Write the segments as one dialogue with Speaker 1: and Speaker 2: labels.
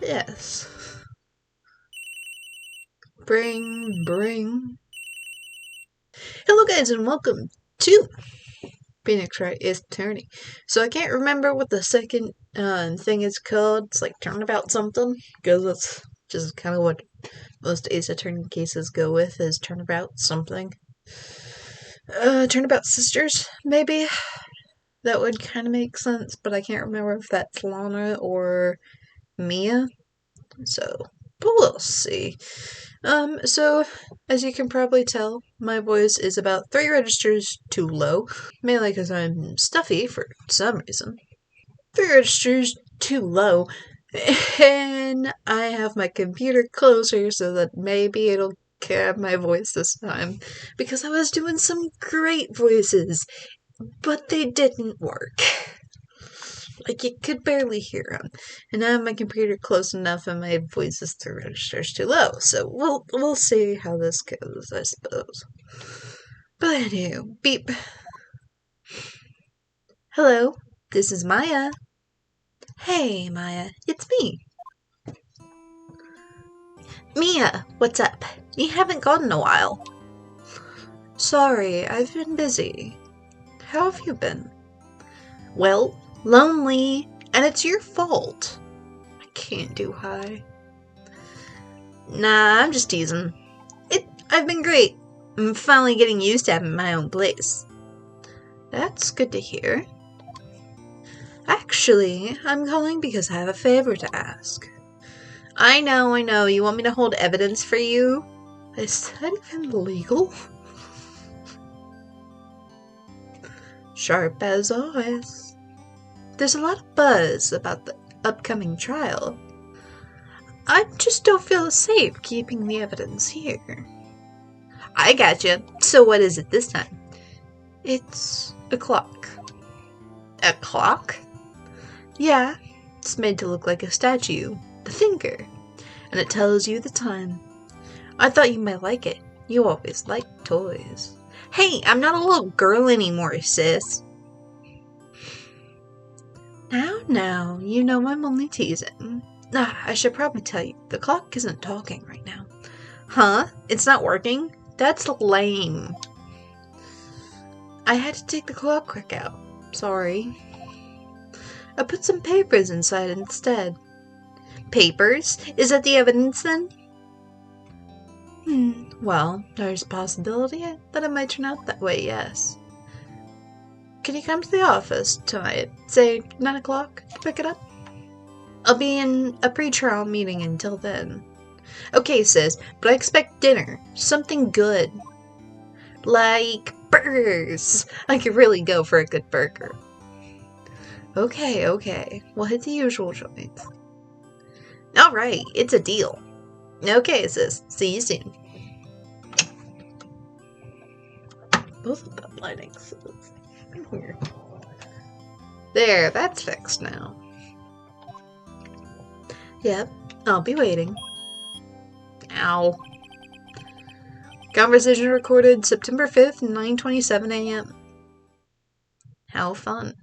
Speaker 1: Yes. Bring. Hello guys and welcome to Phoenix Wright is Attourney. So I can't remember what the second thing is called. It's like Turnabout something. Because that's just kind of what most Ace Attorney cases go with, is Turnabout something. Turnabout Sisters, maybe? That would kind of make sense, but I can't remember if that's Lana or Mia. So, but we'll see. So, as you can probably tell, my voice is about 3 registers too low. Mainly because I'm stuffy for some reason. 3 registers too low. And I have my computer closer so that maybe it'll cab my voice this time. Because I was doing some great voices, but they didn't work. Like, you could barely hear them. And I have my computer close enough and my voice is 3 registers too low. So we'll see how this goes, I suppose. But anyway, beep. Hello, this is Maya. Hey, Maya, it's me. Mia, what's up? You haven't gone in a while. Sorry, I've been busy. How have you been? Well, lonely, and it's your fault. I can't do high. Nah, I'm just teasing. I've been great. I'm finally getting used to having my own place. That's good to hear. Actually, I'm calling because I have a favor to ask. I know. You want me to hold evidence for you? Is that even legal? Sharp as always. There's a lot of buzz about the upcoming trial. I just don't feel safe keeping the evidence here. I gotcha. So what is it this time? It's a clock. A clock? Yeah, it's made to look like a statue, the thinker, and it tells you the time. I thought you might like it. You always liked toys. Hey, I'm not a little girl anymore, sis. Now, you know I'm only teasing. I should probably tell you, the clock isn't talking right now. Huh? It's not working? That's lame. I had to take the clock crack out. Sorry. I put some papers inside instead. Papers? Is that the evidence then? Well, there's a possibility that it might turn out that way, yes. Can you come to the office tonight, say 9 o'clock, to pick it up? I'll be in a pre-trial meeting until then. Okay, sis, but I expect dinner. Something good. Like burgers. I could really go for a good burger. Okay. We'll hit the usual joints. Alright, it's a deal. Okay, sis. See you soon. Both of them lighting, sis. Weird. There, that's fixed now. Yep, I'll be waiting. Ow. Conversation recorded September 5th, 9:27 a.m. How fun.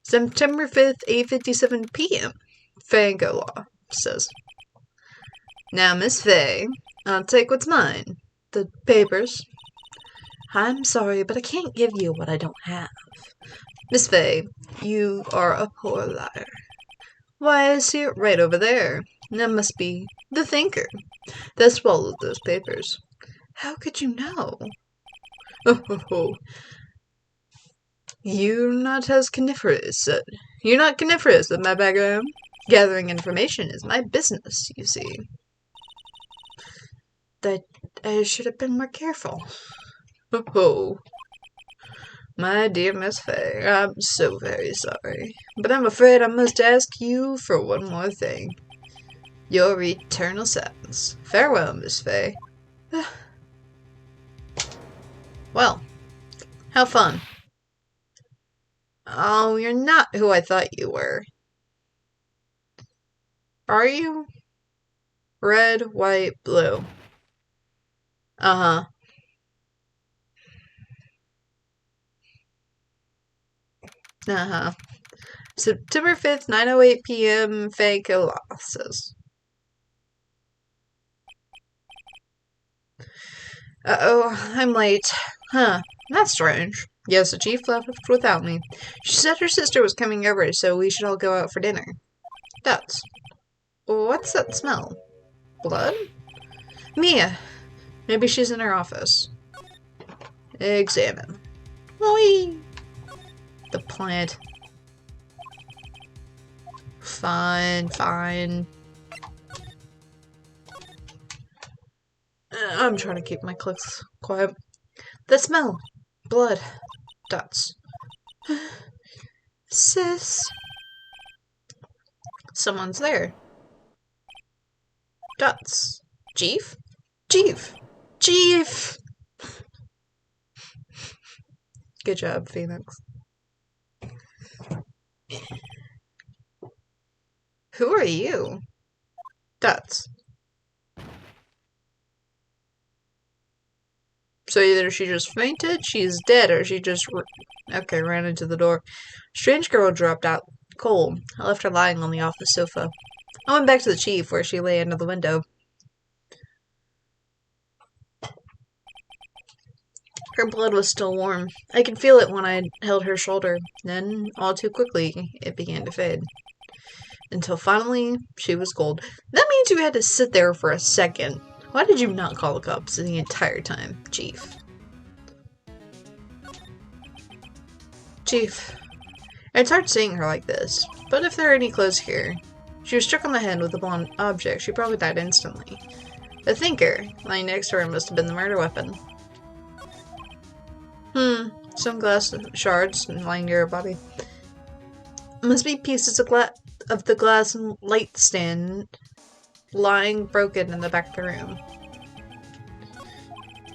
Speaker 1: September 5th, 8:57 p.m. Fango Law says. Now, Miss Faye, I'll take what's mine. The papers. I'm sorry, but I can't give you what I don't have. Miss Faye, you are a poor liar. Why, I see it right over there. That must be the thinker that swallowed those papers. How could you know? Oh. You're not coniferous with my background. Gathering information is my business, you see. That I should have been more careful. Oh. My dear Miss Faye, I'm so very sorry, but I'm afraid I must ask you for one more thing. Your eternal sentence. Farewell, Miss Faye. Well, how fun. Oh, you're not who I thought you were. Are you? Red, white, blue. Uh-huh. September 5th, 9:08 p.m., Faye Colossus. Uh-oh, I'm late. Huh, that's strange. Yes, the chief left without me. She said her sister was coming over, so we should all go out for dinner. That's... What's that smell? Blood? Mia! Maybe she's in her office. Examine. Whee! The plant. Fine. I'm trying to keep my clicks quiet. The smell. Blood. Dots. Sis. Someone's there. Dots. Chief? Chief! Good job, Phoenix. Who are you? Dots. So either she just fainted, she's dead, or she just ran into the door. Strange girl dropped out cold. I left her lying on the office sofa. I went back to the chief, where she lay under the window. Her blood was still warm. I could feel it when I held her shoulder. Then, all too quickly, it began to fade. Until finally, she was cold. That means you had to sit there for a second. Why did you not call the cops the entire time, Chief? Chief, it's hard seeing her like this, but if there are any clues here, she was struck on the head with a blunt object. She probably died instantly. The thinker lying next to her must have been the murder weapon. Some glass shards lying near her body. Must be pieces of the glass light stand lying broken in the back of the room.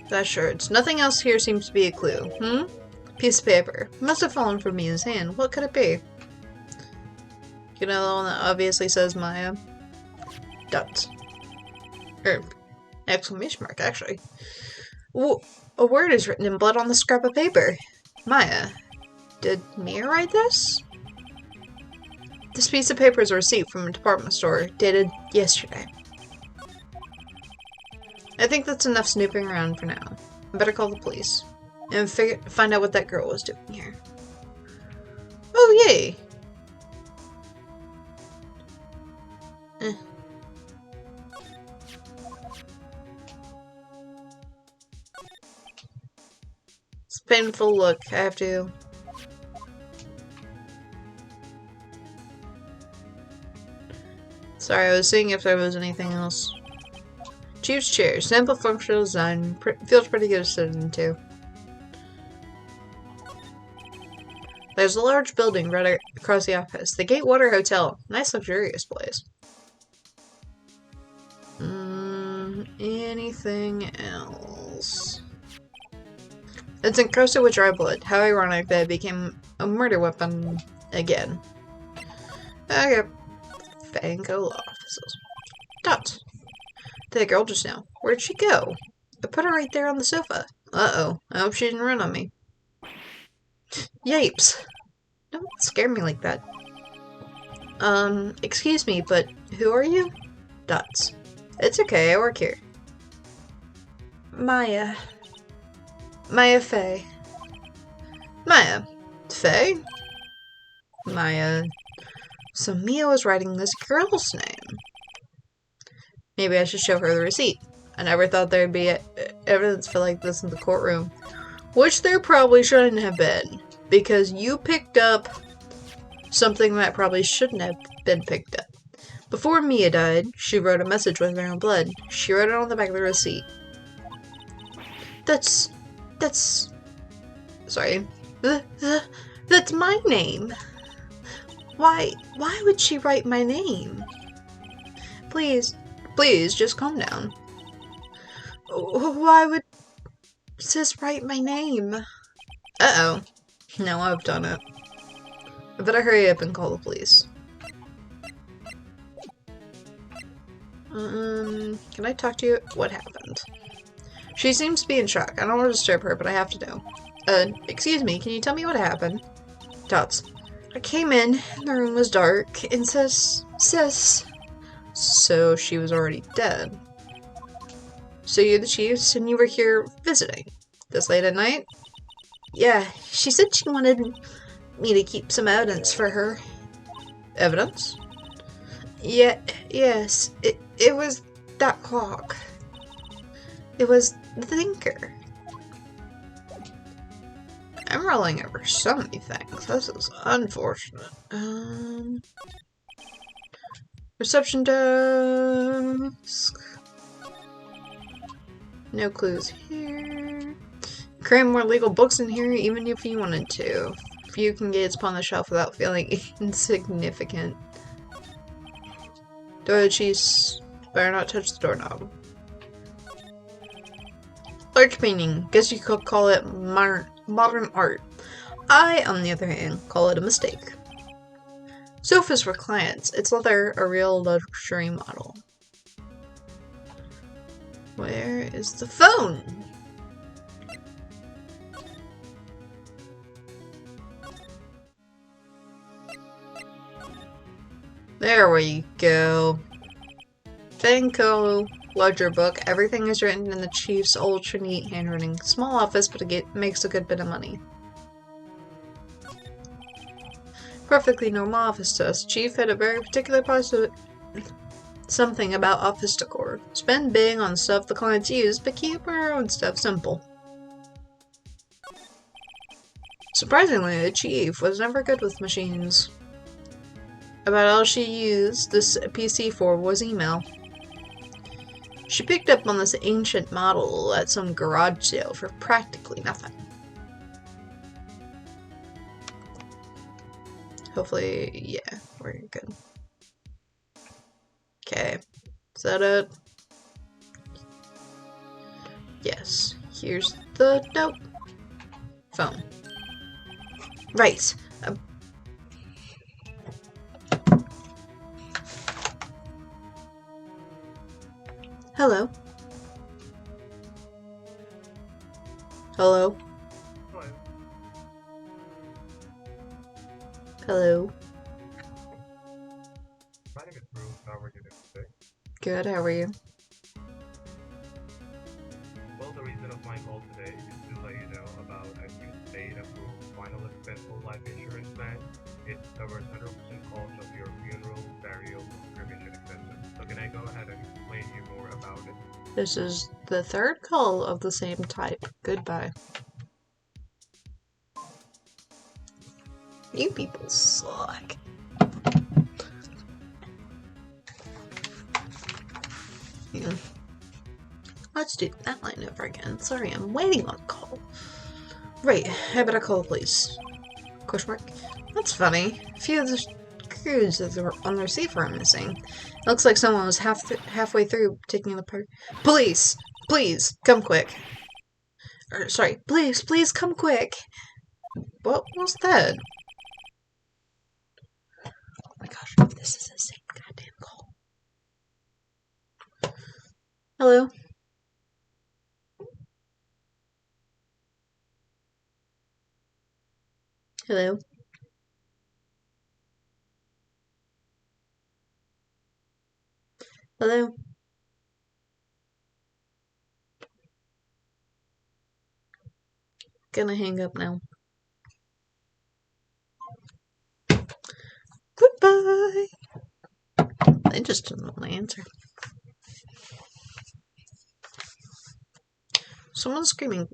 Speaker 1: Glass shards. Nothing else here seems to be a clue. Piece of paper. Must have fallen from Mia's hand. What could it be? You know the one that obviously says Maya? Dots. Or exclamation mark, actually. A word is written in blood on the scrap of paper. Maya. Did Mia write this? This piece of paper is a receipt from a department store, dated yesterday. I think that's enough snooping around for now. I better call the police and find out what that girl was doing here. Oh, yay! It's a painful look. I have to... Sorry, I was seeing if there was anything else. Chief's chair. Simple functional design. Feels pretty good to sit into. There's a large building right across the office. The Gatewater Hotel. Nice luxurious place. Anything else? It's encrusted with dry blood. How ironic that it became a murder weapon again. Okay. Fango offices. Dots. That girl just now. Where'd she go? I put her right there on the sofa. Uh-oh. I hope she didn't run on me. Yapes. Don't scare me like that. Excuse me, but who are you? Dots. It's okay, I work here. Maya. Maya Faye. Maya. Faye? Maya. So Mia was writing this girl's name. Maybe I should show her the receipt. I never thought there'd be evidence for like this in the courtroom. Which there probably shouldn't have been. Because you picked up something that probably shouldn't have been picked up. Before Mia died, she wrote a message with her own blood. She wrote it on the back of the receipt. That's... Sorry. That's my name. Why would she write my name? Please, just calm down. Why would Sis write my name? Uh-oh. Now I've done it. I better hurry up and call the police. Can I talk to you? What happened? She seems to be in shock. I don't want to disturb her, but I have to know. Excuse me, can you tell me what happened? Dots. I came in, the room was dark, and so she was already dead. So you're the chiefs, and you were here visiting. This late at night? Yeah, she said she wanted me to keep some evidence for her. Evidence? Yeah, yes, it was that clock. It was the thinker. I'm rolling over so many things. This is unfortunate. Reception desk. No clues here. Cram more legal books in here, even if you wanted to. Few can gaze upon the shelf without feeling insignificant. Door cheese. Better not touch the doorknob. Large painting. Guess you could call it modern art. I, on the other hand, call it a mistake. Sofas for clients. It's leather, a real luxury model. Where is the phone? There we go. Vanco ledger book. Everything is written in the chief's ultra neat handwriting. Small office, but it makes a good bit of money. Perfectly normal office to us. Chief had a very particular positive something about office decor. Spend big on stuff the clients use, but keep our own stuff simple. Surprisingly, the chief was never good with machines. About all she used this PC for was email. She picked up on this ancient model at some garage sale for practically nothing. Hopefully, yeah, we're good. Okay, is that it? Yes. Here's the note. Phone. Right. Hello. Hello. Hello.
Speaker 2: My name is Bruce. How are you today?
Speaker 1: Good, how are you?
Speaker 2: Well, the reason of my call today is to let you know about a new state-approved final expense whole life insurance plan. It covers 100% cost of your funeral, burial, cremation expenses. So can I go ahead and explain to you more about it?
Speaker 1: This is the third call of the same type. Goodbye. You people suck. Yeah. Let's do that line over again. Sorry, I'm waiting on a call. Right, I better call the police. Question mark? That's funny. A few of the screws that were on the receiver are missing. It looks like someone was halfway through taking the part. Police! Please, come quick. Sorry, please come quick. What was that? Oh my gosh, this is the same goddamn call. Hello? Hello? Hello? Gonna hang up now. Goodbye! I just didn't want to answer. Someone's screaming.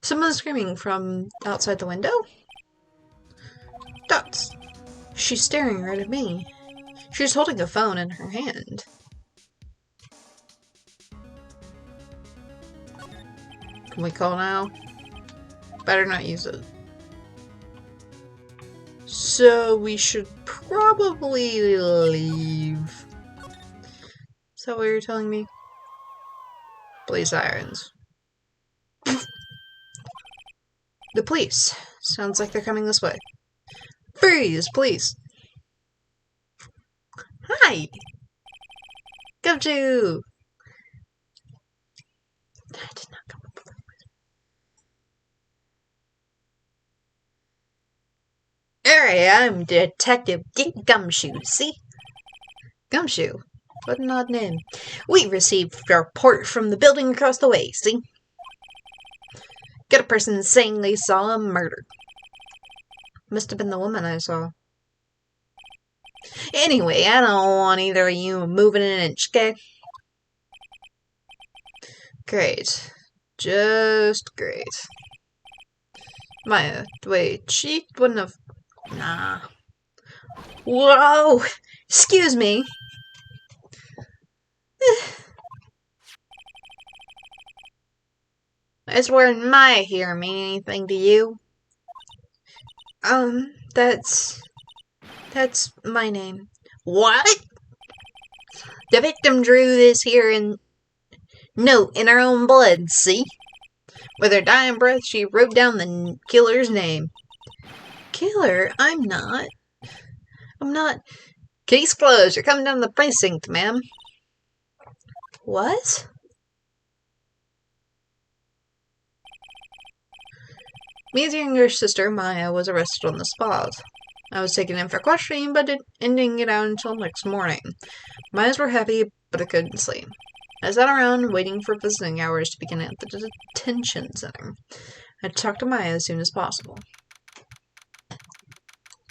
Speaker 1: Someone's screaming from outside the window? Dots. She's staring right at me. She's holding a phone in her hand. Can we call now? Better not use it. So we should probably leave. Is that what you're telling me? Blaze irons. The police. Sounds like they're coming this way. Freeze, please. Hi. Come to. I did not come up with that. Hi, I'm Detective Gumshoe, see? Gumshoe? What an odd name. We received a report from the building across the way, see? Got a person saying they saw a murder. Must have been the woman I saw. Anyway, I don't want either of you moving an inch, okay? Great. Just great. Maya, wait, she wouldn't have... Nah. Whoa! Excuse me. I swear Maya here mean anything to you? That's my name. What? The victim drew this here note in her own blood, see? With her dying breath, she wrote down the killer's name. Killer? I'm not. Case closed. You're coming down to the precinct, ma'am. What? Mia's younger sister, Maya, was arrested on the spot. I was taken in for questioning, but it didn't get out until next morning. My eyes were heavy, but I couldn't sleep. I sat around waiting for visiting hours to begin at the detention center. I talked to Maya as soon as possible.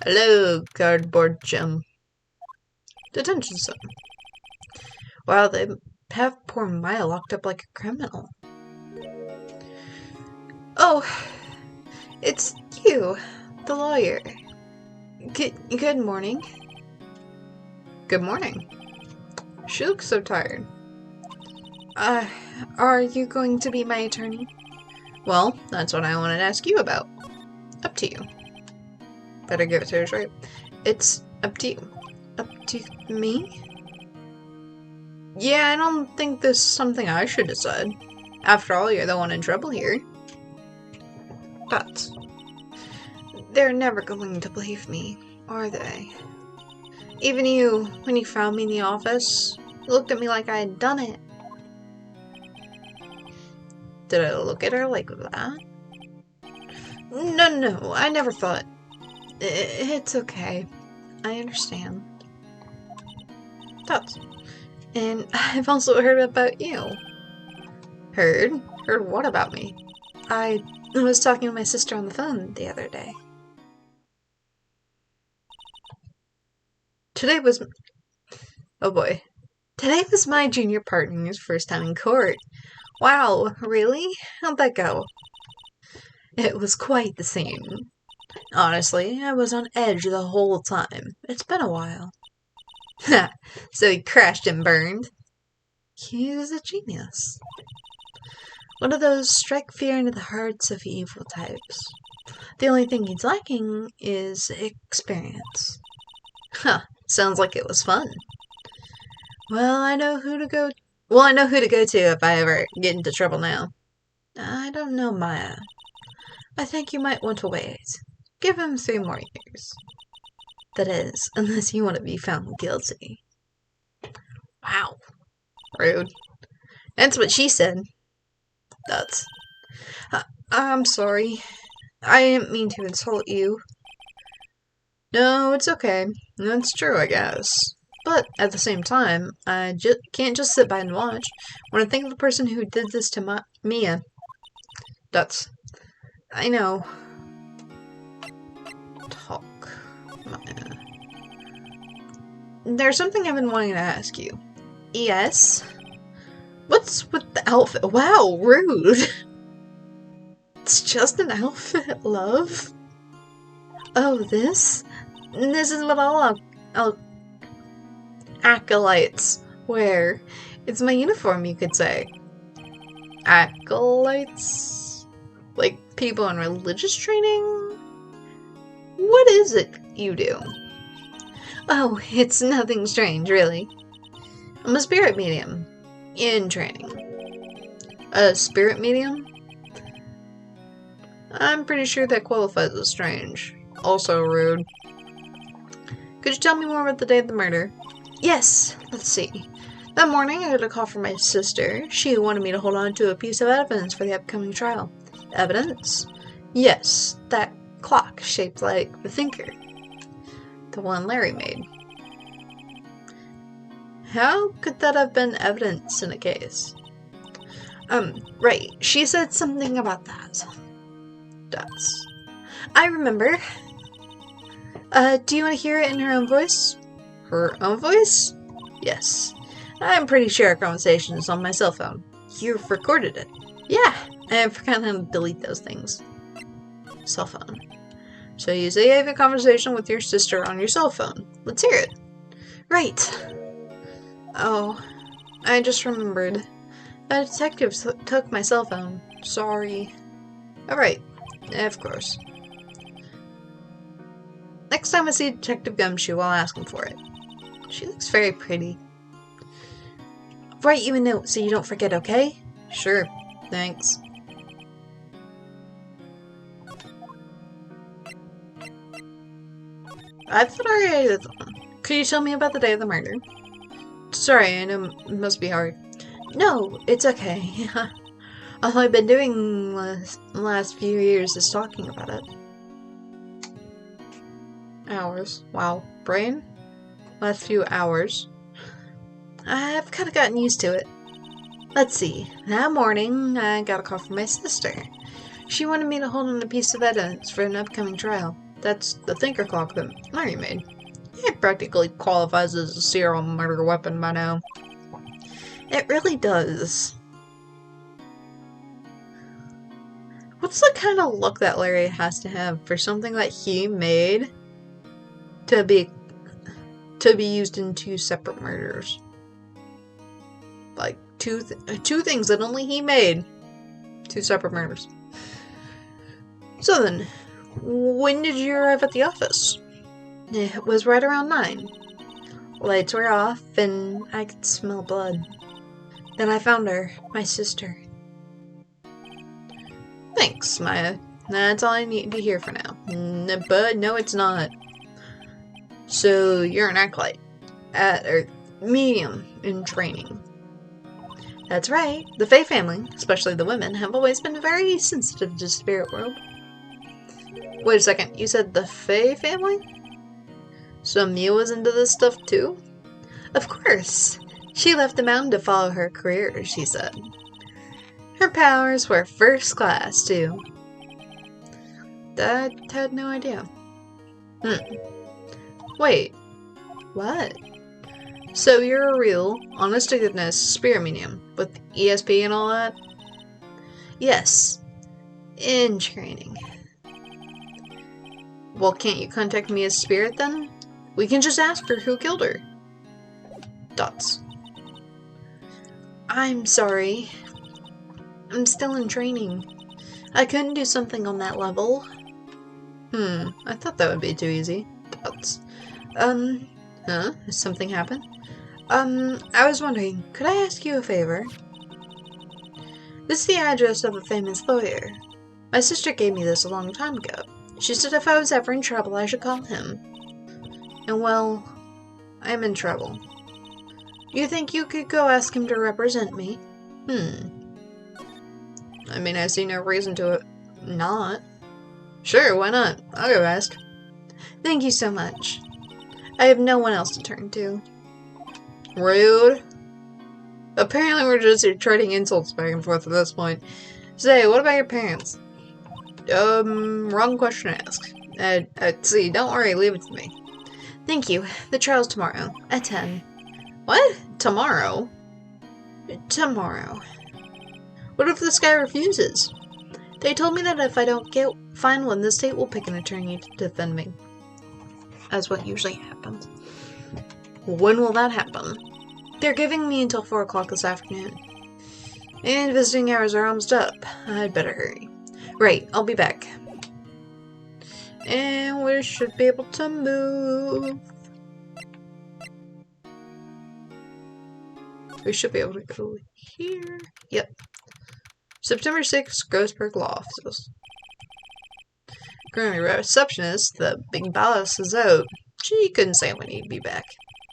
Speaker 1: Hello, cardboard chum. Detention center. Wow, they have poor Maya locked up like a criminal. Oh, it's you, the lawyer. Good morning. Good morning. She looks so tired. Are you going to be my attorney? Well, that's what I wanted to ask you about. Up to you. Better give it to her straight. It's up to you. Up to me? Yeah, I don't think this is something I should decide. After all, you're the one in trouble here. But they're never going to believe me, are they? Even you, when you found me in the office, looked at me like I had done it. Did I look at her like that? No, I never thought. It's okay. I understand. That's... And I've also heard about you. Heard? Heard what about me? I was talking to my sister on the phone the other day. Oh boy. Today was my junior partner's first time in court. Wow, really? How'd that go? It was quite the scene. Honestly, I was on edge the whole time. It's been a while. Ha! So he crashed and burned. He's a genius. One of those strike fear into the hearts of evil types. The only thing he's lacking is experience. Huh, sounds like it was fun. Well, I know who to go to if I ever get into trouble now. I don't know, Maya. I think you might want to wait. Give him 3 more years. That is, unless you want to be found guilty. Wow. Rude. That's what she said. I'm sorry. I didn't mean to insult you. No, it's okay. That's true, I guess. But at the same time, I can't just sit by and watch. When I think of the person who did this to Mia, I know. Talk, Maya. There's something I've been wanting to ask you. Yes? What's with the outfit? Wow, rude. It's just an outfit, love. Oh, this? This is what all acolytes wear. It's my uniform, you could say. Acolytes? Like people in religious training? What is it you do? Oh, it's nothing strange, really. I'm a spirit medium. In training. A spirit medium? I'm pretty sure that qualifies as strange. Also rude. Could you tell me more about the day of the murder? Yes, let's see. That morning I got a call from my sister. She wanted me to hold on to a piece of evidence for the upcoming trial. Evidence? Yes, that clock shaped like the thinker. The one Larry made. How could that have been evidence in a case? Right. She said something about that. I remember. Do you want to hear it in her own voice? Her own voice? Yes. I'm pretty sure our conversation is on my cell phone. You've recorded it. Yeah. I forgot how to delete those things. Cell phone. So you say you have a conversation with your sister on your cell phone. Let's hear it. Right. Oh, I just remembered. A detective took my cell phone. Sorry. Alright. Of course. Next time I see Detective Gumshoe, I'll ask him for it. She looks very pretty. Write you a note so you don't forget, okay? Sure. Thanks. I thought I already did that one. Could you tell me about the day of the murder? Sorry, I know it must be hard. No, it's okay. All I've been doing the last few years is talking about it. Hours. Wow. Brain? Last few hours. I've kind of gotten used to it. Let's see. That morning, I got a call from my sister. She wanted me to hold on a piece of evidence for an upcoming trial. That's the thinker clock that Larry made. It practically qualifies as a serial murder weapon by now. It really does. What's the kind of look that Larry has to have for something that he made to be used in two separate murders? Like two things that only he made. Two separate murders. So then, when did you arrive at the office? It was right around 9. Lights were off and I could smell blood. Then I found her, my sister. Thanks, Maya. That's all I need to hear for now. But no, it's not. So you're an acolyte, or medium in training. That's right. The Fae family, especially the women, have always been very sensitive to the spirit world. Wait a second, you said the Fae family? So Mia was into this stuff too? Of course. She left the mountain to follow her career, she said. Her powers were first class, too. I had no idea. Wait. What? So you're a real, honest-to-goodness spirit medium, with ESP and all that? Yes. In training. Well, can't you contact me as spirit, then? We can just ask her who killed her. Dots. I'm sorry. I'm still in training. I couldn't do something on that level. I thought that would be too easy. Dots. Huh? Has something happened? I was wondering, could I ask you a favor? This is the address of a famous lawyer. My sister gave me this a long time ago. She said if I was ever in trouble, I should call him. And well, I'm in trouble. You think you could go ask him to represent me? I mean, I see no reason to not. Sure, why not? I'll go ask. Thank you so much. I have no one else to turn to. Rude. Apparently we're just trading insults back and forth at this point. Say, what about your parents? Wrong question to ask. See, don't worry, leave it to me. Thank you. The trial's tomorrow, at 10. What? Tomorrow? Tomorrow. What if this guy refuses? They told me that if I don't find one, the state will pick an attorney to defend me. As what usually happens. When will that happen? They're giving me until 4 o'clock this afternoon. And visiting hours are almost up. I'd better hurry. Right, I'll be back. And we should be able to move. We should be able to go here. Yep. September 6th, Grossberg Law Offices. Currently, receptionist, the big boss, is out. She couldn't say when he'd be back.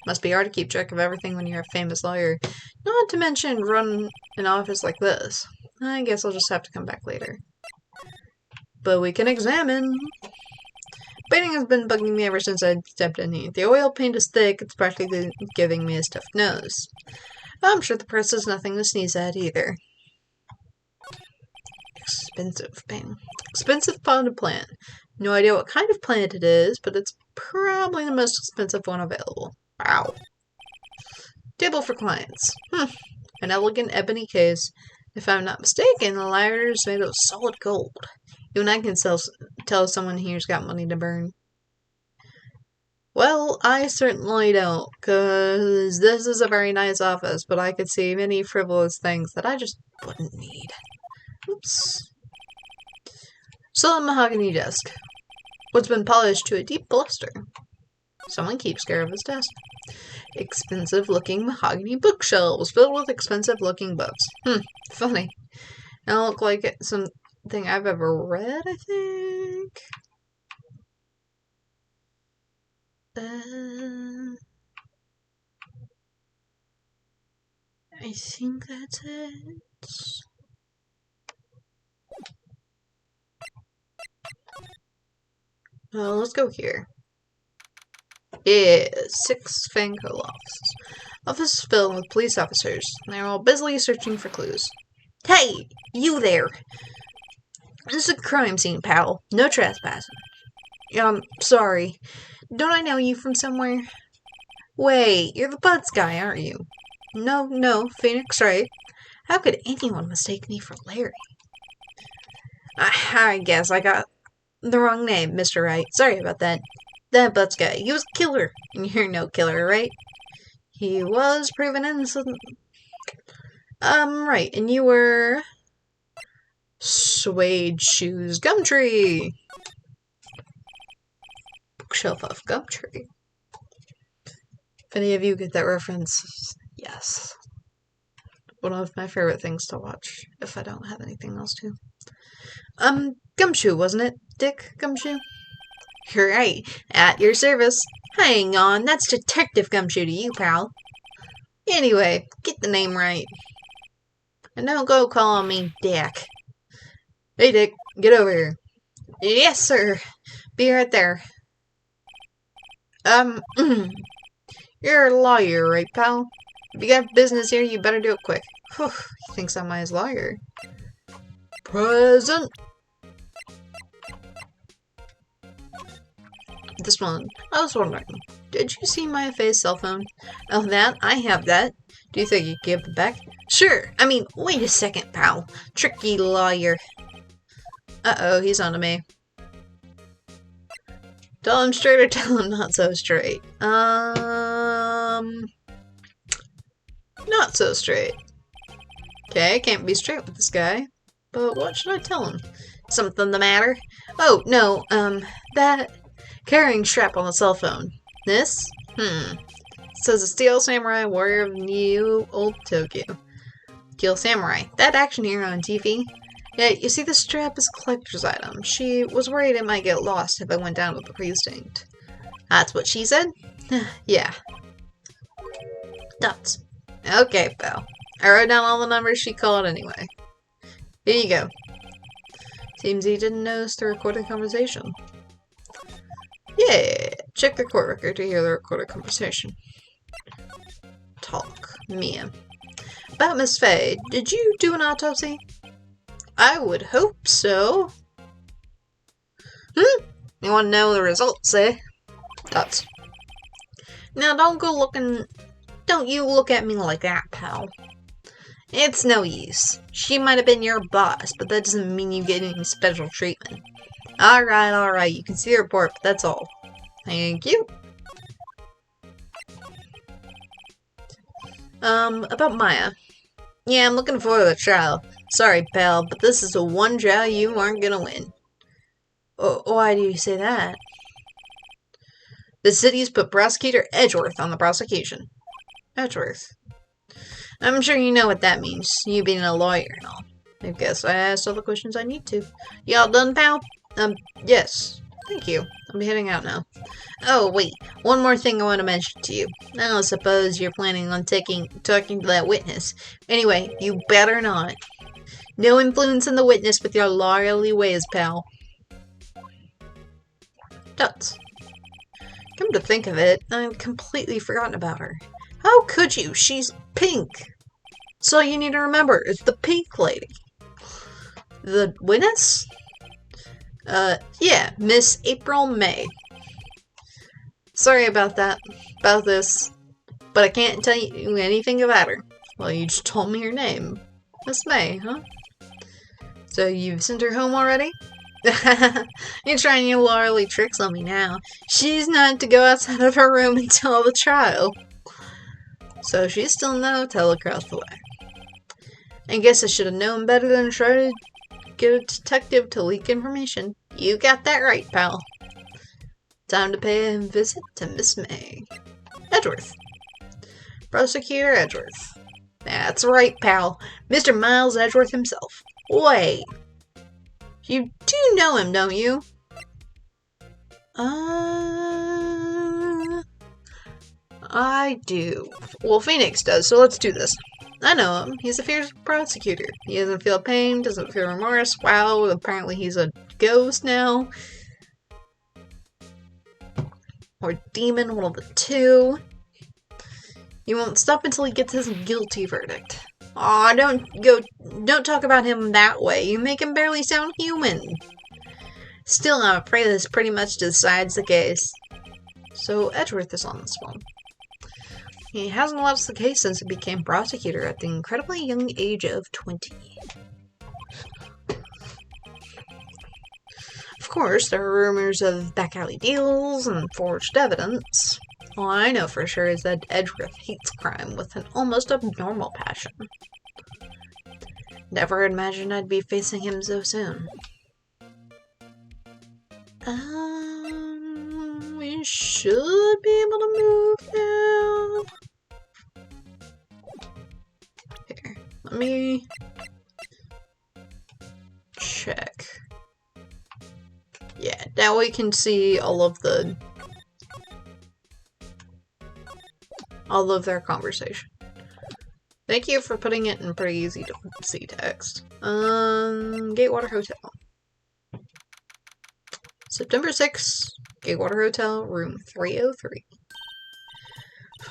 Speaker 1: Must be hard to keep track of everything when you're a famous lawyer. Not to mention run an office like this. I guess I'll just have to come back later. But we can examine. Baiting has been bugging me ever since I stepped in here. The oil paint is thick, it's practically giving me a stuffed nose. I'm sure the price is nothing to sneeze at either. Expensive paint. Expensive potted plant. No idea what kind of plant it is, but it's probably the most expensive one available. Wow. Table for clients. An elegant ebony case. If I'm not mistaken, the lighter is made of solid gold. Even I can tell someone here's got money to burn. Well, I certainly don't, because this is a very nice office, but I could see many frivolous things that I just wouldn't need. Oops. Solid mahogany desk. What's been polished to a deep luster. Someone keeps care of his desk. Expensive-looking mahogany bookshelves filled with expensive-looking books. Funny. They don't look like something I've ever read, I think. I think that's it. Well, let's go here. Yeah, 6 Fanco offices. Office is filled with police officers. They're all busily searching for clues. Hey, you there! This is a crime scene, pal. No trespassing. Sorry. Don't I know you from somewhere? Wait, you're the Buds guy, aren't you? No, Phoenix Wright. How could anyone mistake me for Larry? I guess I got the wrong name, Mr. Wright. Sorry about that. That Buds guy, he was a killer. And you're no killer, right? He was proven innocent. Right, and you were... Suede Shoes Gumtree. Bookshelf of Gumtree. If any of you get that reference, yes. One of my favorite things to watch, if I don't have anything else to. Gumshoe, wasn't it? Dick Gumshoe? Right, at your service. Hang on, that's Detective Gumshoe to you, pal. Anyway, get the name right. And don't go calling me Dick. Hey, Dick, get over here. Yes, sir. Be right there. You're a lawyer, right, pal? If you got business here, you better do it quick. Whew, he thinks I'm his lawyer. Present! This one, I was wondering, did you see my face cell phone? Oh, that? I have that. Do you think you could give it back? Sure. I mean, wait a second, pal. Tricky lawyer. Uh-oh, he's onto me. Tell him straight or tell him not so straight? Not so straight. Okay, can't be straight with this guy. But what should I tell him? Something the matter? Oh, no, that carrying strap on the cell phone. This? It says a Steel Samurai Warrior of New Old Tokyo. Steel Samurai. That action hero on TV? Yeah, you see, the strap is a collector's item. She was worried it might get lost if I went down with the precinct. That's what she said? Yeah. Nuts. Okay, pal. I wrote down all the numbers she called anyway. Here you go. Seems he didn't notice the recorded conversation. Yeah, check the court record to hear the recorded conversation. Talk. Mia. About Miss Faye, did you do an autopsy? I would hope so. You want to know the results, eh? Dots. Now don't you look at me like that, pal. It's no use. She might have been your boss, but that doesn't mean you get any special treatment. Alright, you can see the report, but that's all. Thank you. About Maya. Yeah, I'm looking forward to the trial. Sorry, pal, but this is the one trial you aren't gonna win. Oh, why do you say that? The city's put Prosecutor Edgeworth on the prosecution. Edgeworth? I'm sure you know what that means, you being a lawyer and all. I guess I asked all the questions I need to. Y'all done, pal? Yes. Thank you. I'll be heading out now. Oh, wait. One more thing I want to mention to you. I don't suppose you're planning on talking to that witness. Anyway, you better not. No influence in the witness with your lawyerly ways, pal. Nuts. Come to think of it, I've completely forgotten about her. How could you? She's pink. So you need to remember, it's the pink lady. The witness? Yeah, Miss April May. Sorry about this, but I can't tell you anything about her. Well, you just told me her name. Miss May, huh? So you've sent her home already? You're trying your lawyerly tricks on me now. She's not to go outside of her room until the trial. So she's still in the hotel across the way. I guess I should have known better than to try to get a detective to leak information. You got that right, pal. Time to pay a visit to Miss May. Edgeworth. Prosecutor Edgeworth. That's right, pal. Mr. Miles Edgeworth himself. Wait. You do know him, don't you? I do. Well, Phoenix does, so let's do this. I know him. He's a fierce prosecutor. He doesn't feel pain, doesn't feel remorse. Wow, apparently he's a ghost now. Or demon, one of the two. He won't stop until he gets his guilty verdict. Aw, don't talk about him that way. You make him barely sound human. Still, I'm afraid this pretty much decides the case. So, Edgeworth is on this one. He hasn't lost the case since he became prosecutor at the incredibly young age of 20. Of course, there are rumors of back alley deals and forged evidence. All I know for sure is that Edgeworth hates crime with an almost abnormal passion. Never imagined I'd be facing him so soon. We should be able to move now. Here, let me check. Yeah, now we can see all of their conversation. Thank you for putting it in pretty easy to see text. Gatewater Hotel. September 6th, Gatewater Hotel, room 303.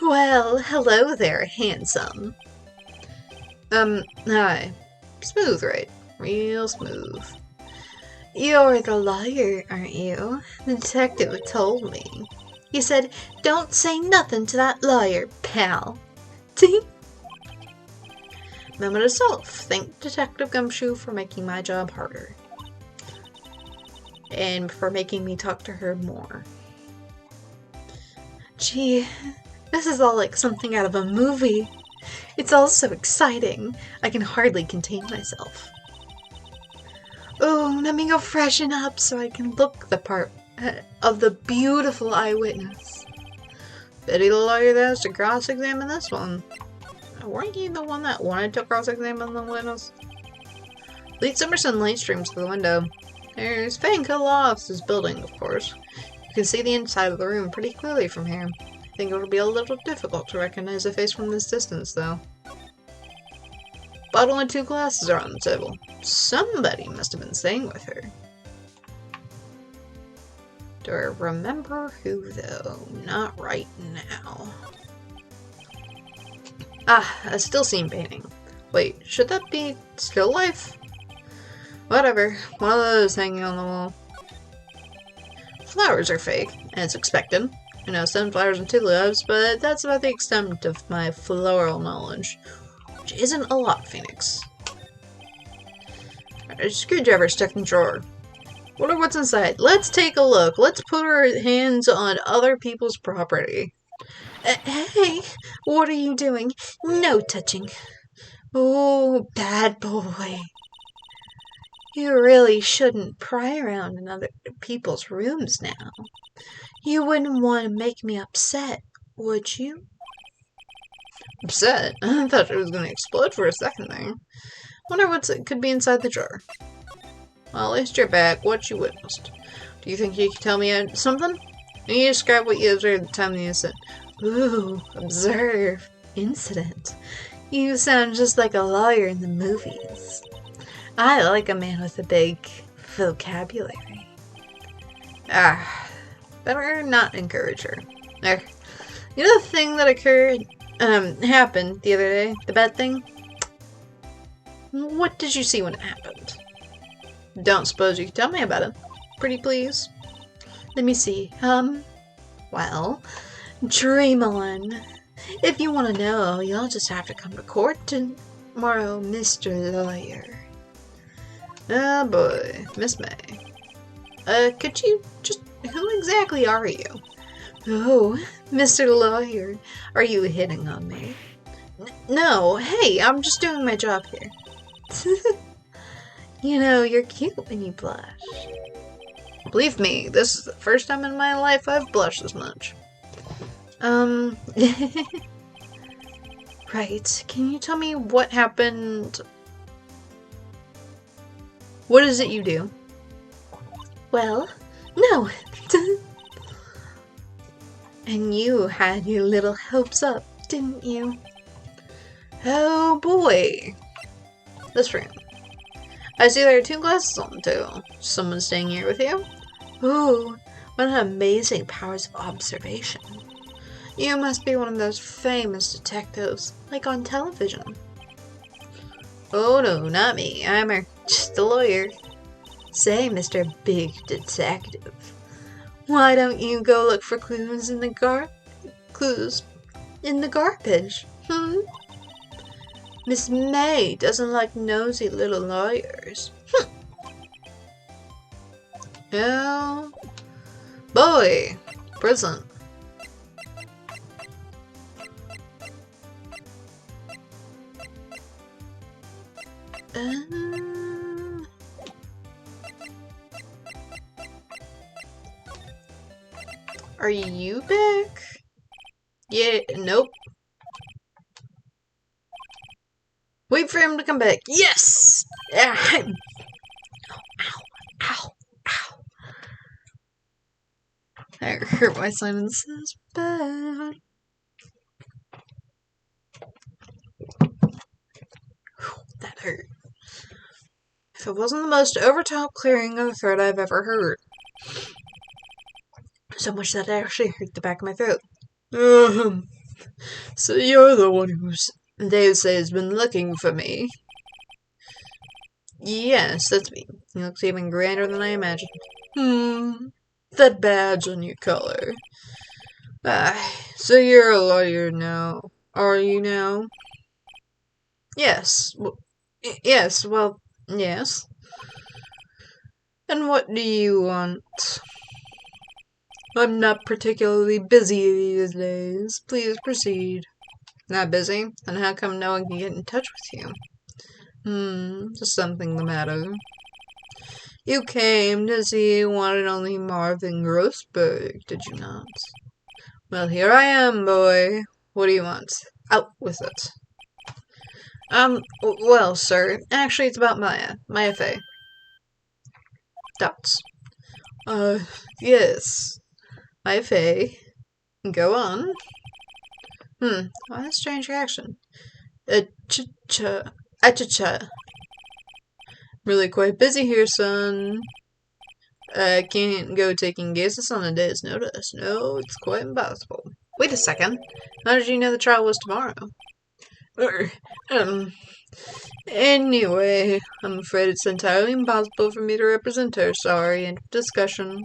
Speaker 1: Well, hello there, handsome. Hi. Smooth, right? Real smooth. You're the lawyer, aren't you? The detective told me. He said, don't say nothing to that lawyer, pal. Tee. Moment of self. Thank Detective Gumshoe for making my job harder. And for making me talk to her more. Gee, this is all like something out of a movie. It's all so exciting. I can hardly contain myself. Oh, let me go freshen up so I can look the part of the beautiful eyewitness. Pity the lawyer that has to cross-examine this one. Weren't you the one that wanted to cross-examine the witness? Late summer sunlight streams through the window. There's Fanco Law Office's building, of course. You can see the inside of the room pretty clearly from here. I think it'll be a little difficult to recognize a face from this distance, though. Bottle and 2 glasses are on the table. Somebody must have been staying with her. Do I remember who, though? Not right now. Ah, a still scene painting. Wait, should that be still life? Whatever, one of those hanging on the wall. Flowers are fake, and it's expected. I know sunflowers and tulips, but that's about the extent of my floral knowledge. Which isn't a lot, Phoenix. A screwdriver stuck in the drawer. Wonder what's inside. Let's take a look. Let's put our hands on other people's property. Hey, what are you doing? No touching. Oh, bad boy. You really shouldn't pry around in other people's rooms now. You wouldn't want to make me upset, would you? Upset? I thought it was going to explode for a second there. Wonder what could be inside the jar. Well, at least you're back. What you witnessed. Do you think you can tell me something? Can you describe what you observed at the time of the incident? Ooh, observe. Incident. You sound just like a lawyer in the movies. I like a man with a big vocabulary. Ah, Better not encourage her. There. You know the thing that happened the other day? The bad thing? What did you see when it happened? Don't suppose you can tell me about it. Pretty please. Let me see. Well, dream on. If you want to know, you'll just have to come to court tomorrow, Mr. Lawyer. Oh boy, Miss May. Could you just... Who exactly are you? Oh, Mr. Lawyer, are you hitting on me? No, hey, I'm just doing my job here. You know, you're cute when you blush. Believe me, this is the first time in my life I've blushed as much. Right, can you tell me what happened? What is it you do? Well, no. And you had your little hopes up, didn't you? Oh boy. This room. I see there are 2 glasses on the table. Someone staying here with you? Ooh, what amazing powers of observation. You must be one of those famous detectives, like on television. Oh no, not me. I'm just a lawyer. Say, Mr. Big Detective, why don't you go look for clues in the garbage? Miss May doesn't like nosy little lawyers. Oh boy, prison. Are you back? Yeah, nope. Wait for him to come back. Yes! Ow, ow, ow. That hurt my sinuses bad. That hurt. If it wasn't the most over-top clearing of the throat I've ever heard. So much that it actually hurt the back of my throat. So you're the one they say has been looking for me. Yes, that's me. He looks even grander than I imagined. That badge on your collar. So you're a lawyer now. Are you now? Yes. Yes, well, yes. And what do you want? I'm not particularly busy these days. Please proceed. Not busy? Then how come no one can get in touch with you? Just something the matter. You came to see one and only Marvin Grossberg, did you not? Well, here I am, boy. What do you want? Out with it. Well, sir, actually it's about Maya Fey. Doubts. Yes. Maya Fey. Go on. What a strange reaction. Acha-cha. Really quite busy here, son. I can't go taking guesses on a day's notice. No, it's quite impossible. Wait a second. How did you know the trial was tomorrow? Anyway, I'm afraid it's entirely impossible for me to represent her. Sorry, end of discussion.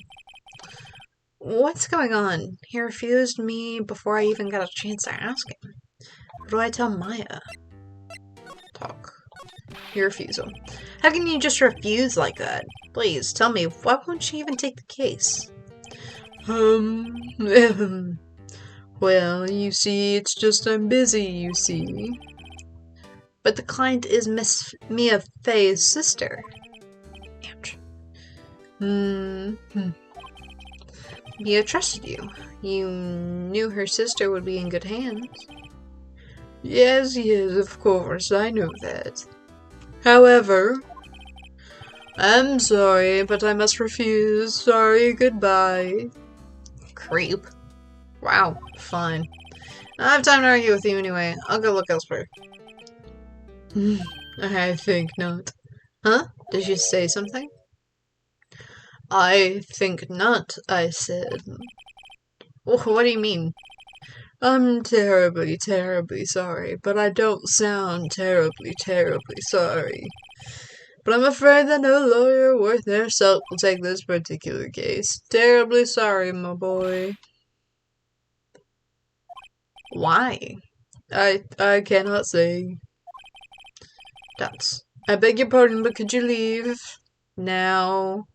Speaker 1: What's going on? He refused me before I even got a chance to ask him. What do I tell Maya? Talk. Your refusal. How can you just refuse like that? Please, tell me, why won't she even take the case? Well, you see, it's just I'm busy, you see. But the client is Miss Mia Fey's sister. Ouch. Mia trusted you. You knew her sister would be in good hands. Yes, of course, I know that. However, I'm sorry, but I must refuse. Sorry, goodbye. Creep. Wow, fine. I have time to argue with you anyway. I'll go look elsewhere. I think not. Huh? Did you say something? I think not, I said. What do you mean? I'm terribly, terribly sorry, but I don't sound terribly, terribly sorry. But I'm afraid that no lawyer worth their salt will take this particular case. Terribly sorry, my boy. Why? I cannot say. I beg your pardon, but could you leave? Now.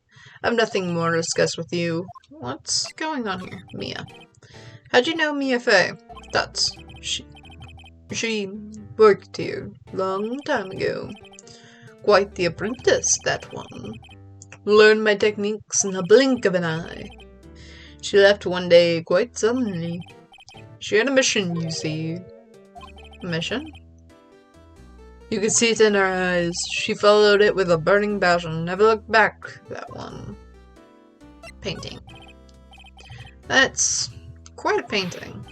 Speaker 1: I've nothing more to discuss with you. What's going on here? Mia. How'd you know Mia Fey? That's... She worked here long time ago. Quite the apprentice, that one. Learned my techniques in the blink of an eye. She left one day quite suddenly. She had a mission, you see. A mission? You could see it in her eyes. She followed it with a burning passion. Never looked back, that one. Painting. That's quite a painting.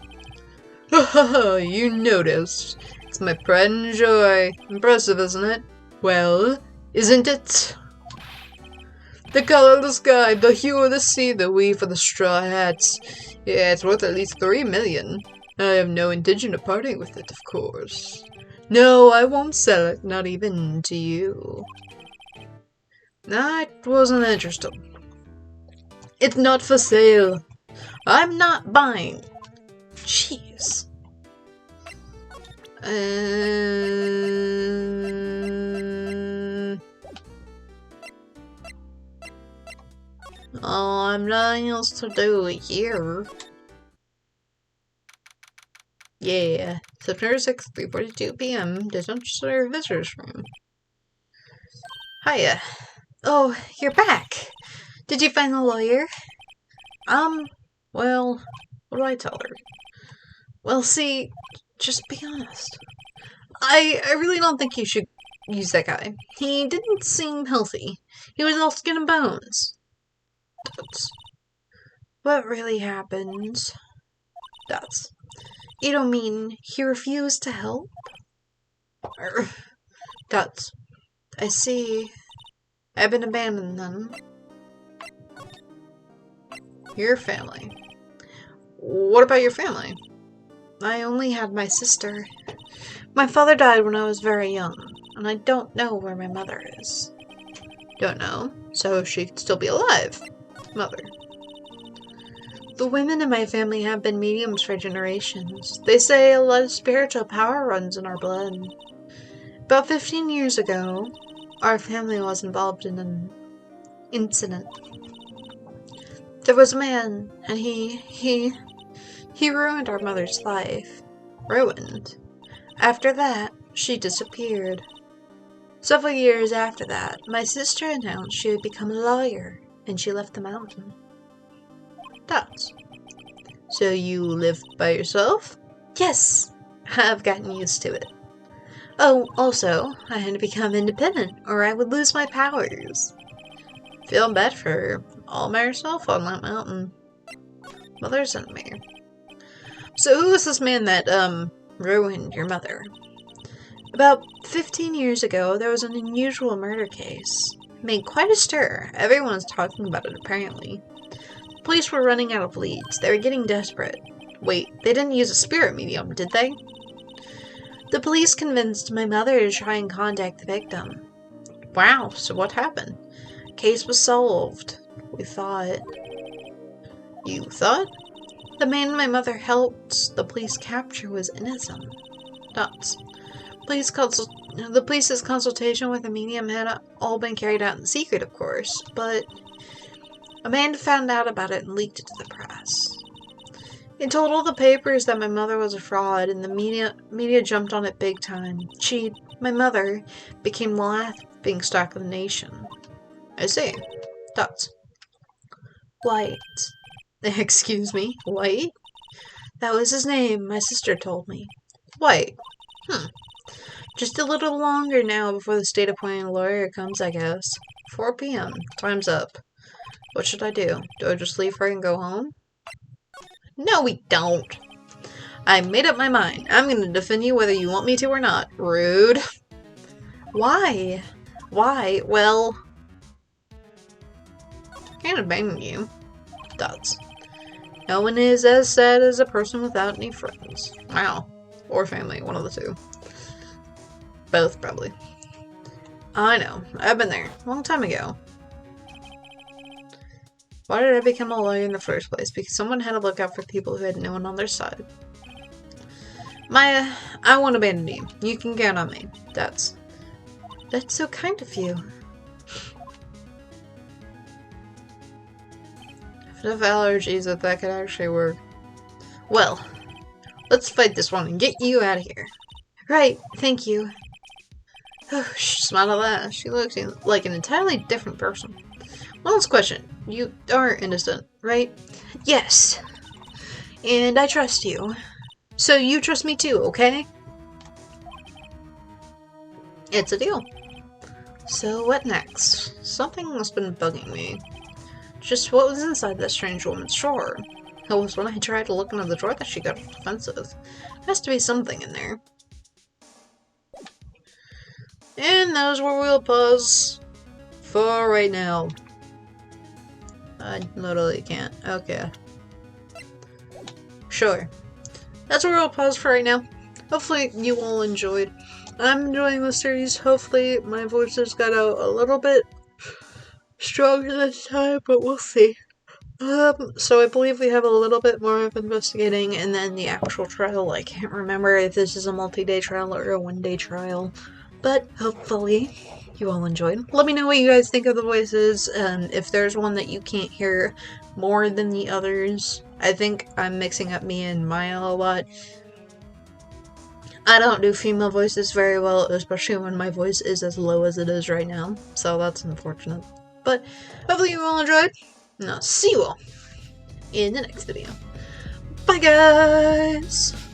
Speaker 1: You noticed. It's my pride and joy. Impressive, isn't it? Well, isn't it? The color of the sky, the hue of the sea, the weave of the straw hats. Yeah, it's worth at least 3 million. I have no intention of parting with it, of course. No, I won't sell it, not even to you. I wasn't interested. It's not for sale. I'm not buying. Jeez. Oh, I'm nothing else to do here. Yeah, September 6th, 3:42 p.m. Detention visitors room. Hiya. Oh, you're back. Did you find the lawyer? Well, what do I tell her? Well, see, just be honest. I really don't think you should use that guy. He didn't seem healthy. He was all skin and bones. That's what really happened. You don't mean he refused to help? I see. I've been abandoned then. Your family. What about your family? I only had my sister. My father died when I was very young, and I don't know where my mother is. Don't know, so she could still be alive. Mother. The women in my family have been mediums for generations. They say a lot of spiritual power runs in our blood. About 15 years ago, our family was involved in an incident. There was a man, and he ruined our mother's life. Ruined. After that, she disappeared. Several years after that, my sister announced she would become a lawyer, and she left the mountain. So you live by yourself? Yes, I've gotten used to it. Oh, also, I had to become independent, or I would lose my powers. Feel bad for her, all by herself on that mountain. Mother's enemy. So who was this man that, ruined your mother? About 15 years ago, there was an unusual murder case. It made quite a stir. Everyone was talking about it, apparently. Police were running out of leads. They were getting desperate. Wait, they didn't use a spirit medium, did they? The police convinced my mother to try and contact the victim. Wow, so what happened? Case was solved. We thought. You thought? The man my mother helped the police capture was innocent. Nuts. The police's consultation with the medium had all been carried out in secret, of course, but Amanda found out about it and leaked it to the press. It told all the papers that my mother was a fraud, and the media jumped on it big time. My mother, became the laughing stock of the nation. I see. Thoughts? White. Excuse me, White? That was his name, my sister told me. White. Just a little longer now before the state-appointed lawyer comes, I guess. 4 p.m. Time's up. What should I do? Do I just leave her and go home? No, we don't. I made up my mind. I'm gonna defend you whether you want me to or not. Rude. Why? Why? Well, Can't abandon you. Dots. No one is as sad as a person without any friends. Wow. Or family, one of the two. Both, probably. I know. I've been there. A long time ago. Why did I become a lawyer in the first place? Because someone had to look out for people who had no one on their side. Maya, I won't abandon you. You can count on me. That's so kind of you. I have enough allergies that could actually work. Well, let's fight this one and get you out of here. Right, thank you. Oh, smile at that. She looks like an entirely different person. One last question. You are innocent, right? Yes. And I trust you. So you trust me too, okay? It's a deal. So what next? Something has been bugging me. Just what was inside that strange woman's drawer? It was when I tried to look into the drawer that she got defensive. There has to be something in there. And that is where we'll pause for right now. I literally can't. Okay. Sure. That's where we'll pause for right now. Hopefully you all enjoyed. I'm enjoying the series. Hopefully my voices got out a little bit stronger this time, but we'll see. So I believe we have a little bit more of investigating and then the actual trial. I can't remember if this is a multi-day trial or a one-day trial, but hopefully you all enjoyed. Let me know what you guys think of the voices, if there's one that you can't hear more than the others. I think I'm mixing up Mia and Maya a lot. I don't do female voices very well, especially when my voice is as low as it is right now, so that's unfortunate. But hopefully you all enjoyed, and I'll see you all in the next video. Bye guys!